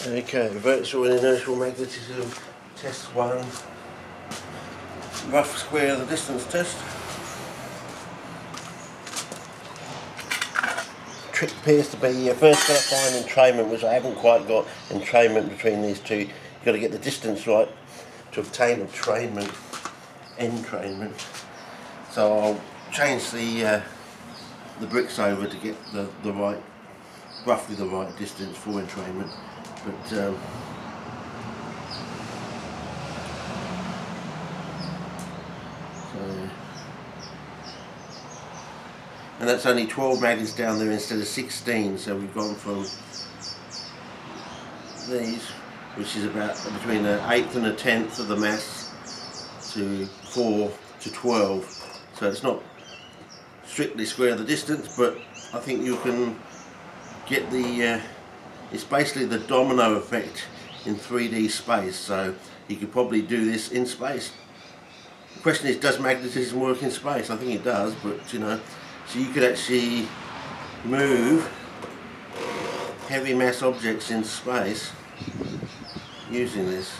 Okay, virtual and inertial magnetism, test 1, rough square of the distance test. Trick appears to be, you first got to find entrainment, which I haven't quite got entrainment between these two. You've got to get the distance right to obtain entrainment. So I'll change the bricks over to get the right, roughly the right distance for entrainment. But and that's only 12 magnets down there instead of 16, so we've gone from these, which is about between an eighth and a tenth of the mass, to 4 to 12. So it's not strictly square the distance, but I think you can get the it's basically the domino effect in 3D space, so you could probably do this in space. The question is, does magnetism work in space? I think it does, but you know, so you could actually move heavy mass objects in space using this.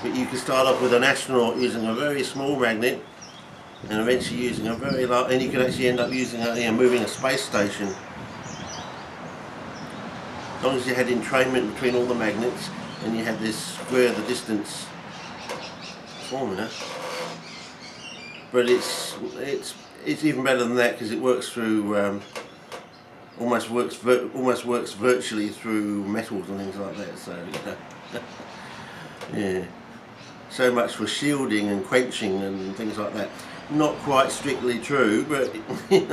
But you could start off with an astronaut using a very small magnet, and eventually using a very large, and you could actually end up using moving a space station. As long as you had entrainment between all the magnets and you had this square the distance formula. But it's even better than that, because it works through almost works virtually through metals and things like that. So yeah, so much for shielding and quenching and things like that. Not quite strictly true, but you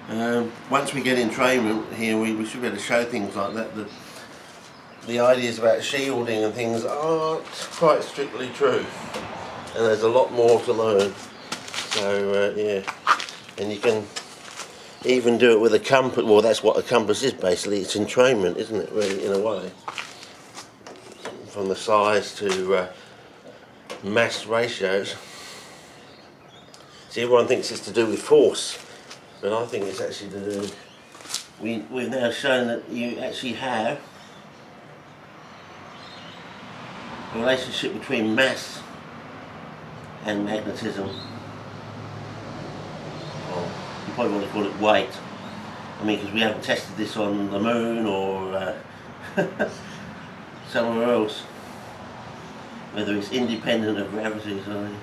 know, once we get entrainment here, we should be able to show things like that. The ideas about shielding and things aren't quite strictly true, and there's a lot more to learn. So yeah, and you can even do it with a compass. Well, that's what a compass is basically. It's entrainment, isn't it? Really, in a way, from the size to mass ratios. See, everyone thinks it's to do with force, but I think it's actually to do. We've now shown that you actually have a relationship between mass and magnetism. Or you probably want to call it weight. I mean, because we haven't tested this on the moon or somewhere else, whether it's independent of gravity or something.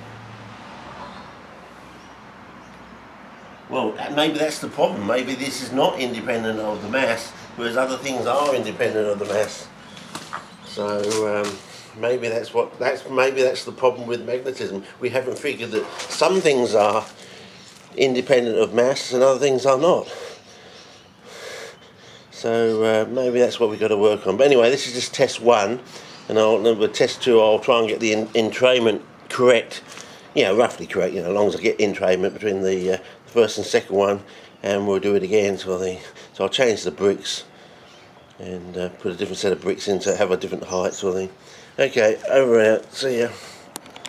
Well, maybe that's the problem. Maybe this is not independent of the mass, whereas other things are independent of the mass. So maybe that's the problem with magnetism. We haven't figured that some things are independent of mass and other things are not. So maybe that's what we've got to work on. But anyway, this is just test 1, and with test 2 I'll try and get the entrainment correct. Roughly correct, as long as I get entrainment between the first and second one, and we'll do it again. So I'll change the bricks and put a different set of bricks in to have a different height sort of thing. Okay, over and out. See ya.